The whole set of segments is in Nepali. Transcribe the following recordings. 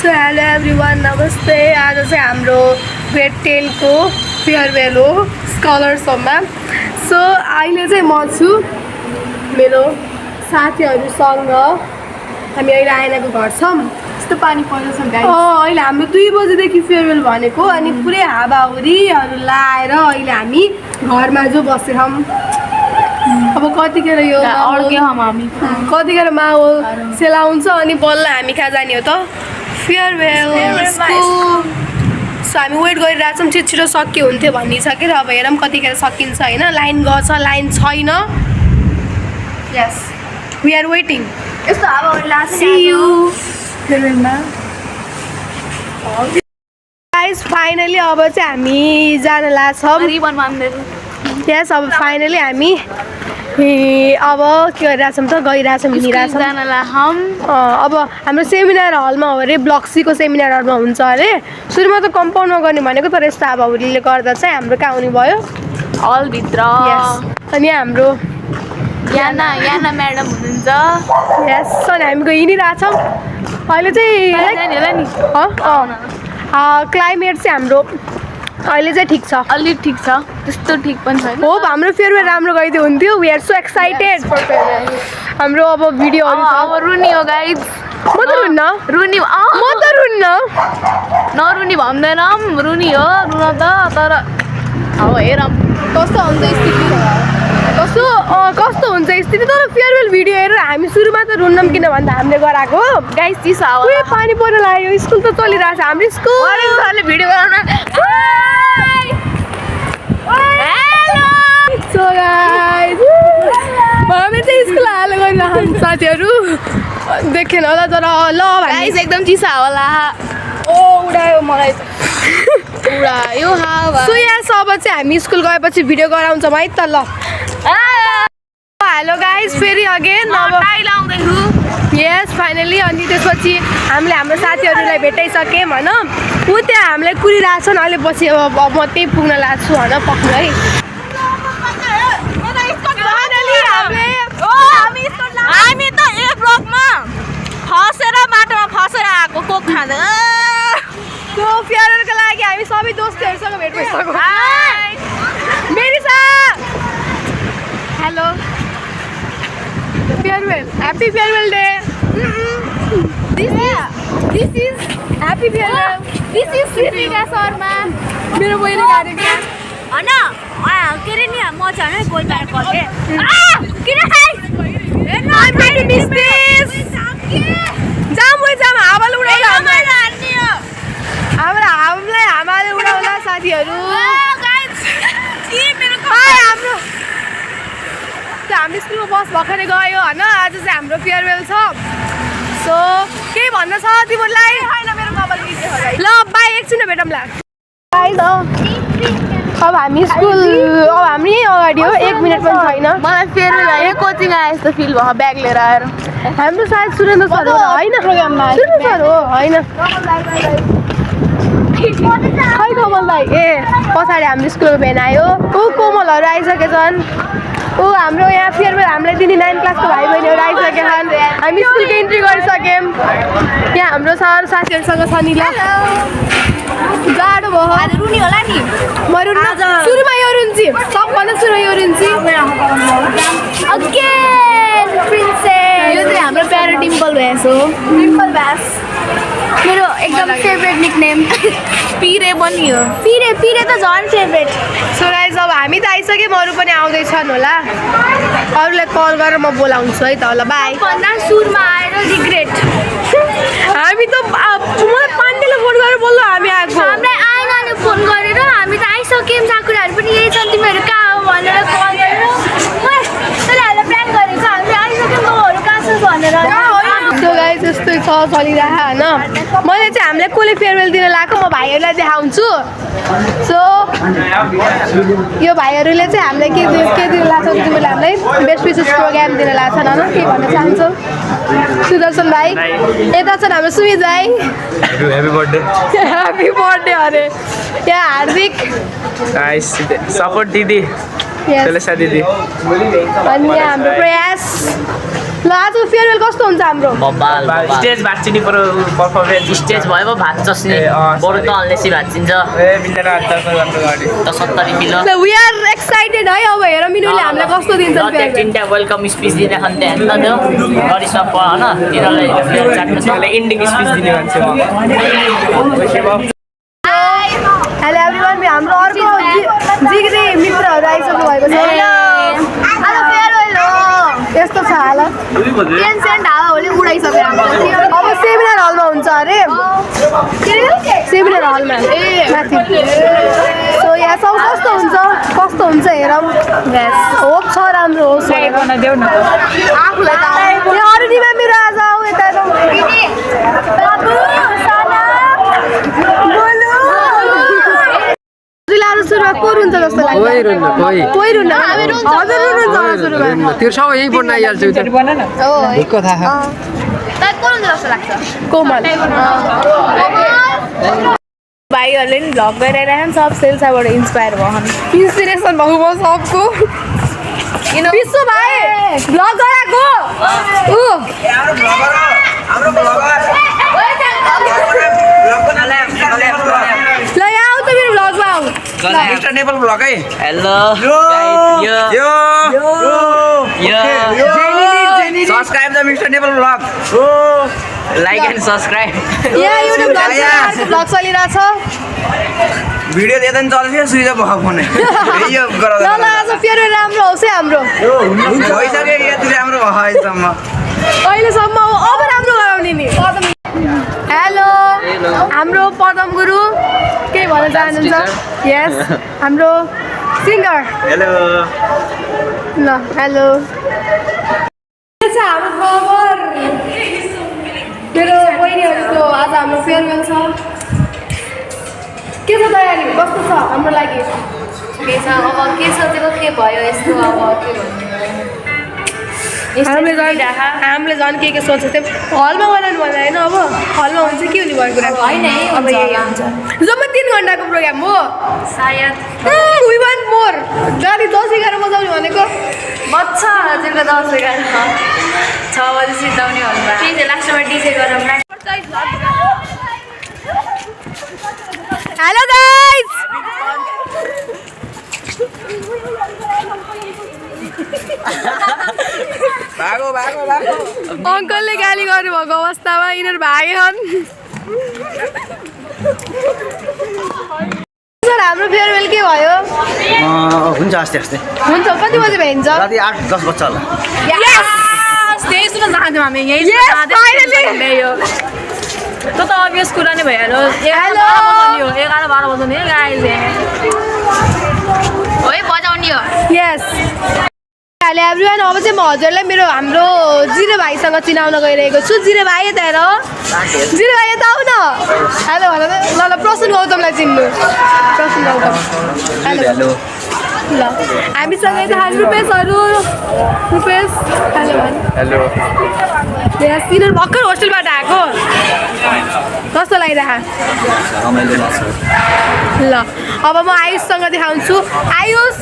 सो हेलो एभ्रिवान नमस्ते। आज चाहिँ हाम्रो ग्रेड 10 को फेयरवेल हो स्कलर्समा। सो अहिले चाहिँ म छु मेरो साथीहरूसँग। हामी अहिले आइनाको घर छौँ। यस्तो पानी पर्दैछ गाइस। अहिले हाम्रो 2 बजेदेखि फेयरवेल भनेको अनि पुरै हावाहुरीहरू लाएर अहिले हामी घरमा जो बसेछौँ। अब कतिखेर यो कतिखेर माहौल सेलाउँछ अनि बल्ल हामी कहाँ जाने हो त फेयरवेल। सो हामी वेट गरिरहेछौँ छिटो छिटो सकियो हुन्थ्यो भन्ने छ कि अब हेरौँ कतिखेर सकिन्छ होइन। लाइन गछ लाइन छैन। यस वी आर वेटिङ। यस्तो हावाहुरी लाग्छ सी यू फेयरवेलमा। गाइस फाइनली अब चाहिँ हामी जान लाग्छौँ। रिबन बान्दैछु। यस अब फाइनली हामी अब के गरिरहेछौँ त गइरहेछौँ हिँडिरहेछौँ। अब हाम्रो सेमिनार हलमा हो अरे ब्लक्सीको सेमिनार हलमा हुन्छ अरे। सुरुमा त कम्पाउन्डमा गर्ने भनेको तर यस्तो हावाहुरीले गर्दा चाहिँ हाम्रो कहाँ आउने भयो हलभित्र। अनि हाम्रो याना म्याडम हुनुहुन्छ। यस अनि हामी हिँडिरहेछौँ अहिले चाहिँ क्लाइमेट चाहिँ हाम्रो अहिले चाहिँ ठिक छ। अलिक ठिक छ त्यस्तो ठिक पनि छैन। होप हाम्रो फेयरवेल राम्रो गइदियो हुन्थ्यो। We are so excited. हाम्रो अब भिडियोहरू अब रुनी हो गाइस। म त रुन्न रुनी म त रुन्न नरुनी भन्दैनौँ रुनी हो रुन त। तर अब हेरौँ कस्तो हुन्छ स्थिति कस्तो हुन्छ स्थिति। तर फेयरवेल भिडियो हेरेर हामी सुरुमा त रुन्नौँ किन भन्दा हामीले गराएको गाइस चिसो हावा पानी पर्न लाग्यो। स्कुल त चलिरहेछ हाम्रो स्कुल भिडियो बनाउन। सो गाइस हामी चाहिँ स्कुल हालेर गइरहेको साथीहरू देखेन होला तर ल गाइस एकदम चिसो हावा उडायो मलाई उडायो हावा। सो यस अब चाहिँ हामी स्कुल गएपछि भिडियो गराउँछौँ है त ल। हेलो गाइस फेरि अगेन अब यस फाइनली। अनि त्यसपछि हामीले हाम्रो साथीहरूलाई भेटाइसक्यौँ होइन। ऊ त्यहाँ हामीलाई कुरिरहेछन् अहिले पछि अब म त्यही पुग्न लाग्छु होइन पक्नु है। हामी त एक ब्लकमा फसेर माटोमा फसेर आएको कोक खाँदै। त्यो फेयरवेलको लागि हामी सबै दोस्तीहरूसँग भेट भइसक्यौँ। मेरिसा hello farewell happy farewell day. This is happy farewell. This is Shrika Sharma मेरो बहिनी गाडी होइन के अरे नि म चाहिँ गोल पाएर पर्थेँ किन जाम हावाले उडाउला हामीलाई हावाले उडाउला साथीहरू। हाम्रो स्कुलको बस भर्खरै गयो होइन। आज चाहिँ हाम्रो फेयरवेल छ। सो केही भन्न छ तिमीहरूलाई ल बाई एकछिन भेटौँला। अब हामी स्कुल अब हामी यहीँ अगाडि हो 1 मिनट पनि छैन। मलाई फेयरवेल आयो कोचिङ आए जस्तो फिल भयो ब्याग लिएर आएर। हाम्रो सायद सुरेन्द्र सर हो होइन सुरेन्द्र सर हो होइन खै कोमल दाइ ए पछाडि हाम्रो स्कुलको भ्यान आयो। ऊ कोमलहरू आइसकेछन्। ऊ हाम्रो यहाँ फेयरवेल हामीलाई दिने 9 क्लासको भाइ बहिनीहरू आइसकेछन्। हामी स्कुलको इन्ट्री गरिसक्यौँ। यहाँ हाम्रो सर साथीहरूसँग छ नि ल जाडो भयो आज रुनी होला नि म रुन्न। सुरुमा यो रुन्ची सबभन्दा सुरु यो रुन्ची अगेन प्रिन्सेस। यो चाहिँ हाम्रो प्यारो डिम्पल भ्यास हो। डिम्पल भ्यास मेरो एकदम फेभरेट निकनेम। पिरे पनि हो। पिरे त झन् फेभरेट। सो गाइस अब हामी त आइसक्यौँ अरू पनि आउँदैछन् होला। अरूलाई कल गरेर म बोलाउँछु है त ल बाई। भन्दा सुरुमा आएर रिग्रेट। हामी त मलाई पाण्डेले फोन गरेर बोल्नु हामी आएको। हामीलाई आएन फोन गरेर हामी त आइसक्यौँ साकुराहरू पनि यही छन् तिमीहरू कहाँ हो भनेर कल गरेर तैँले हामीलाई प्लान गरेको हामीले आइसक्यौँ तँहरू कहाँ छस् भनेर। सो गाइस यस्तै छ चलिरहेको होइन। मैले चाहिँ हामीलाई कसले फेयरवेल दिन लगाएको म भाइहरूलाई देखाउँछु। सो यो भाइहरूले चाहिँ हामीलाई के दिन लाग्छ तिमीले हामीलाई बेस्ट विसेस प्रोग्राम दिन लाग्छ होइन के भन्न चाहन्छौ सुदर्शन भाइ। यता छन् हाम्रो सुमित भाइ ह्याप्पी बर्थडे अरे यहाँ हार्दिक सपोर्ट दिदी दिदी अनि यहाँ हाम्रो प्रयास ल आज फेयरवेल कस्तो हुन्छ हाम्रो बब्बाल स्टेज भाँच्चिने पर्फर्मेन्स स्टेज भयो पो भाँच्चस् नि बरु त अल्लेसी भाँच्चिन्छ त 70 किलो ल वी आर एक्साइटेड है अब हेरौँ मिनुले हामीलाई कस्तो दिन्छ ल त्यहाँ तिनवटा वेलकम स्पिच दिइराखन् त्यहाँ हेर्न देऊ गरिसमा प होइन तिनीहरूलाई चाट्नु छ इन्डिङ स्पिच दिने मान्छे हेलो एभ्रिवान हाम्रो अर्को जिग्री मित्रहरू आइसक्नु भएको छ आज फेयरवेल हो यस्तो छ हालत टेन्सन हावाहुली उडाइसक्यो अब सेमिनार हलमा हुन्छ अरे सेमिनार हलमा माथि सो यहाँ सब कस्तो हुन्छ हेरौँ होप छ राम्रो होस् आफूलाई त यहाँ अरू टिममा मेरो आज आऊ यता सुरुमा को रुन्छ जस्तो लाग्छ कोही रुन्न हजुर रुनुहुन्छ सुरुमा त्यो सबै यहीँ बन्न आइहाल्छ ढुक्क थाहा तर को हुन्छ जस्तो लाग्छ कोमल भाइहरूले नि भ्लग गरिरहेको सब सेल्साबाट इन्सपायर भयो इन्सपिरेसन भएको म सबको विश्व भाइ भ्लग गराएको ल यहाँ आऊ त मेरो भ्लगमा आऊ मिस्टर नेपाल ब्लग है hello subscribe the mister Nepal blog like and subscribe यहाँ एउटा भ्लग चलिरहेछ भिडियो दिँदा नि चल्छ सुइज भएको फोन यो ल ल आज फेरि राम्रो होस् है हाम्रो भइसक्यो यति राम्रो भयो अहिलेसम्म अहिलेसम्म अब राम्रो गराउने नि हेलो हाम्रो पदम गुरु के भन्न चाहनुहुन्छ यस हाम्रो सिङ्गर हेलो ल हेलो हाम्रो खबर मेरो बहिनीहरूको आज हाम्रो फेयरवेल छ के छ तयारी कस्तो छ हाम्रो लागि के छ अब के सोचेको के भयो यस्तो अब के हामीले झन् के सोचेको थियौँ हलमा बनाउनु भन्दा होइन अब हलमा हुन्छ के हुने भएको कुरा होइन है अब यही हुन्छ जम्मा 3 घन्टाको प्रोग्राम हो सायद वी वान्ट मोर गाडी 10-11 बजाउने भनेको बच्चा हजुरको 10-11 6 बजी सिद्धाउने भन्दा ठीक छ लास्टमा डिजे गरौँ न हेलो गाइज अङ्कलले गाली गर्नुभएको अवस्थामा यिनीहरू भागेछन् सर हाम्रो फेयरवेल के भयो हुन्छ अस्ति अस्ति हुन्छ कति बजी भइन्छ राति 8-10 बज्छ होला त्यही सुन्न चाहन्थ्यौँ हामी यही त्यो त अभियस कुरा नै भइहाल्यो 11-12 बजाउने गाइज है बजाउने हो यस हेलो एभ्रिवान अब चाहिँ म हजुरलाई हाम्रो जिरे भाइसँग चिनाउन गइरहेको छु जिरे भाइ यता हेर जिरे भाइ यता आऊ न हेलो भन ल ल प्रसून गौतमलाई चिन्नु प्रसून गौतम हेलो ल हामीसँग यता रुपेशहरू रुपेश हेलो भन हेलो यहाँ सिनियर भर्खर होस्टेलबाट आएको कस्तो लागिरहेको ल अब म आयुषसँग देखाउँछु आयुष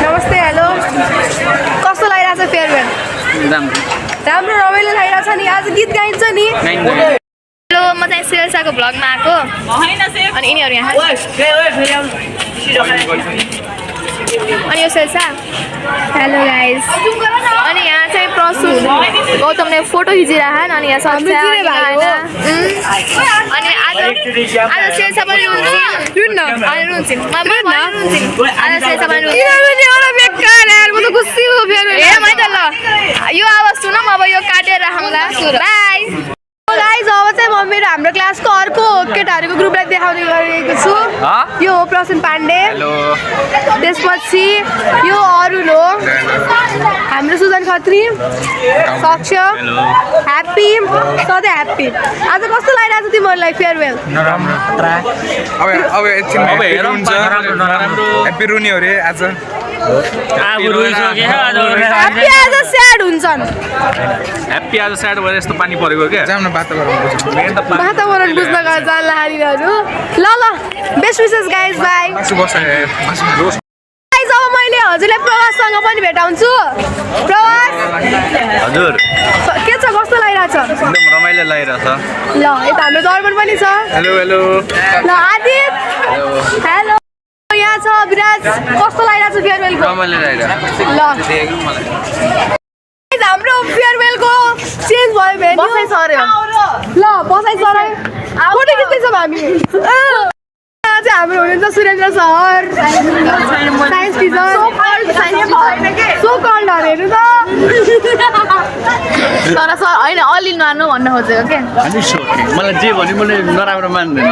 नमस्ते हेलो कस्तो लागिरहेको छ फेयरवेल राम्रो रमाइलो लागिरहेको छ नि आज गीत गाइन्छ नि हेलो म चाहिँ सेल्साको भ्लगमा आएको अनि यिनीहरू यहाँ अनि यो सेल्सा हेलो गाइज अनि यहाँ चाहिँ प्रसु गौतमले फोटो खिचिरहेन अनि यहाँ अनि आज सेल्सा पनि रुन्छ अनि रुन्छन् आज सेल्सा पनि ल यो आवाज सुनौँ अब यो काटेर राखौँला बाई गाइज अब चाहिँ म मेरो हाम्रो क्लासको अर्को केटाहरूको ग्रुपलाई देखाउने गरिरहेको छु यो हो प्रसून पाण्डे त्यसपछि यो अरुण हो हाम्रो सुजन खत्री सक्षम ह्याप्पी सधैँ ह्याप्पी आज कस्तो लागिरहेको छ तिमीहरूलाई फेयरवेल ह्याप्पी रुनी हो रे आज ह्याप्पी आज स्याड हुन्छन् ह्याप्पी आज स्याड भएर यस्तो पानी परेको क्या वातावरण बुझ्न जान हामीहरू ल ल best wishes guys by guys अब मैले हजुरलाई प्रवाससँग पनि भेटाउँछु प्रवास हजुर के छ कस्तो लागिरहेछ एकदम रमाइलो लागिरहेछ ल यता हाम्रो दर्पण पनि छ हेलो हेलो ल आदित हेलो यहाँ छ विराज कस्तो लागिरहेछ फेयरवेलको रमाइलो लागिरहेछ ल हाम्रो फेयरवेलको चेन्ज भयो भने बसाइ सर्यो ल बसाइ सराइ फोटो खिच्दैछ हामी चाहिँ हाम्रो हुनुहुन्छ Surendra sir science teacher so called हेर्नु त तर सर होइन अलि नआनु भन्न खोजेको के अनि सोके मलाई जे भन्यो मैले नराम्रो मान्दैन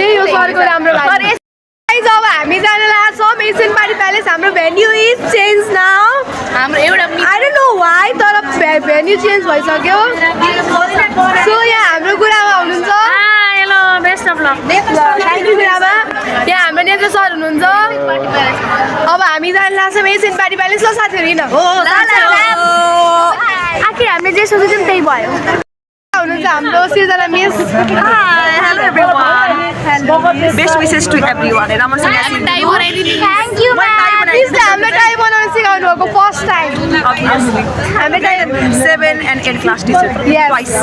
यही हो सरको राम्रो लाग्यो अब हामी जान लाग्छौँ एसियन पार्टी प्यालेस हाम्रो भेन्यू इज चेन्ज नाउ हाम्रो एउटा आई डोन्ट नो वाइ तर भेन्यू चेन्ज भइसक्यो सो यहाँ हाम्रो गुरुआमा हुनुहुन्छ hello best of lock thank you गुरुआमा यहाँ हाम्रो नेत्र सर हुनुहुन्छ अब हामी जान लाग्छौँ एसियन पार्टी प्यालेस ल साथीहरू हिँड आखिर हामीले जे सोचेको थियौँ त्यही भयो हुनुहुन्छ हाम्रो Srijana miss hello everyone Best wishes to everyone. राम्रोसँग टाइ बनाइदिनु थ्याङ्क यू मिसले हामीलाई टाई बनाउन सिकाउनु भएको फर्स्ट टाइम obviously. हामीले tie 7 and 8 class teacher. Yes. Twice.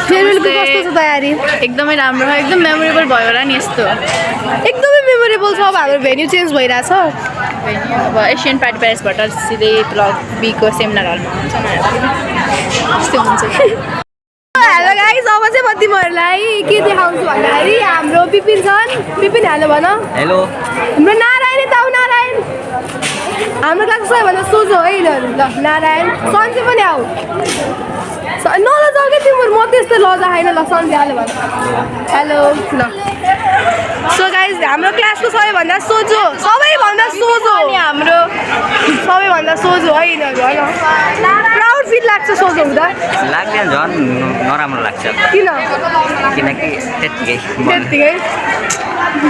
फेयरवेलको कस्तो छ तयारी एकदमै राम्रो एकदम मेमोरेबल भयो होला नि यस्तो एकदमै मेमोरेबल छ अब हाम्रो भेन्यू चेन्ज भइरहेछ अब एसियन पार्टी प्यालेसबाट सिधै ब्लक बीको सेमिनार हलमा हुन्छ त्यस्तो हुन्छ हेलो गाइस अब चाहिँ म तिमीहरूलाई के देखाउँछु भन्दाखेरि हाम्रो विपिन छन् विपिन हेलो भन हेलो हाम्रो नारायण यता नारायण हाम्रो क्लासको सबैभन्दा सोझो है यिनीहरू ल नारायण सन्चै पनि आऊ नलजाऊ क्या तिमीहरू म त्यस्तो लजा छैन ल सन्चै हाल्यो भन हेलो ल सो गाइस हाम्रो क्लासको सबैभन्दा सोझो सबैभन्दा सोझो हाम्रो सबैभन्दा सोझो है यिनीहरू होइन प्राउड फिल लाग्छ सोझो हुँदा लाग्दैन झन् नराम्रो लाग्छ किन किनकि त्यत्तिकै त्यत्तिकै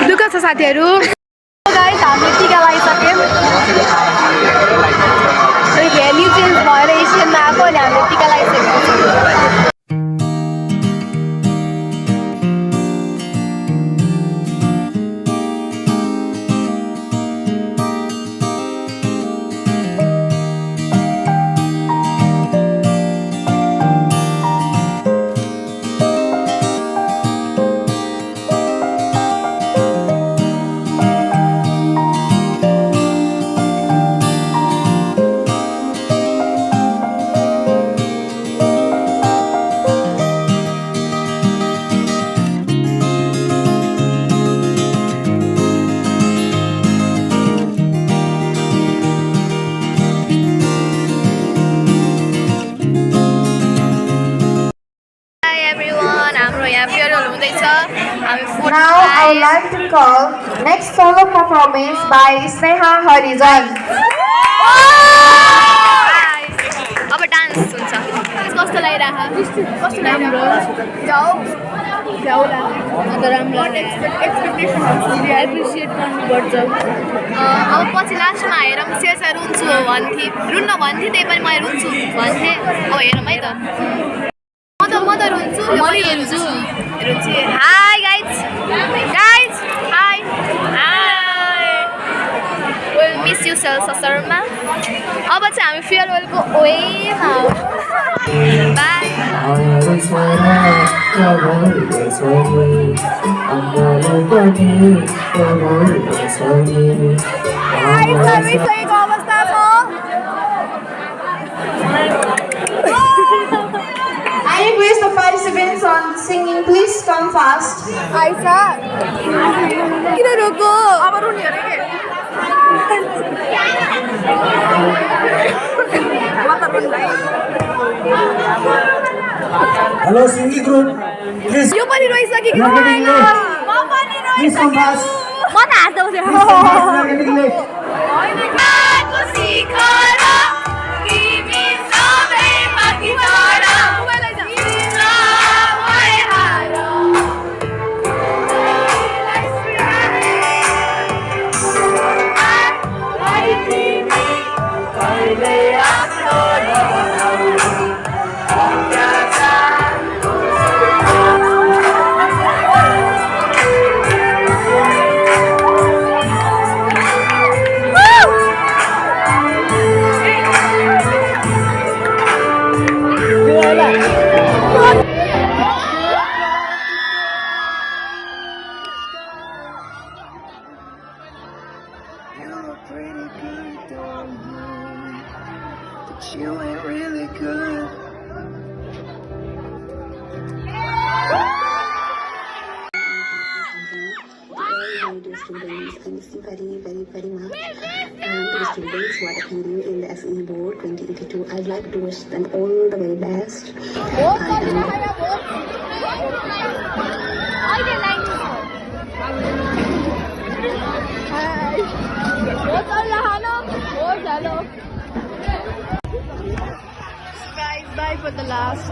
दुःख छ साथीहरू गाइस हामीले टिका लगाइसक्यौँ भेन्यू चेन्ज भएर एसियनमा आएको अनि हामीले टिका लगाइसकेको छौँ Now I would like to call next solo performance by Sneha Harijan. अब डान्स हुन्छ कस्तो लागिरहेको कस्तो राम्रो जाऊ जाउला अन्त राम्रो एप्रिसिएट गर्नुपर्छ अब पछि लास्टमा हेरौँ शेष रुन्छु भन्थे रुन्न भन्थे त्यही पनि मैले रुन्छु भन्थे अब हेरौँ है त म त रुन्छु म हेर्छु रुन्छु hi guys hi will miss you Selsa Sharma अब चाहिँ हामी फेयरवेलको वेमा बाई सहीको अवस्था छ I request the participants on singing, please come fast. Aisa किन रोको अब रुनी अरे के Hello, singing group. Please. यो पनि रोइसकेको You are getting late. म पनि Please come fast. म त हाँस्दै Please come fast. You are getting late. You ain't really good. Dear students, I miss you very much. And to the students who are attending in the SE Board 2082, I'd like to wish them all the very best. Guys, bye for the last.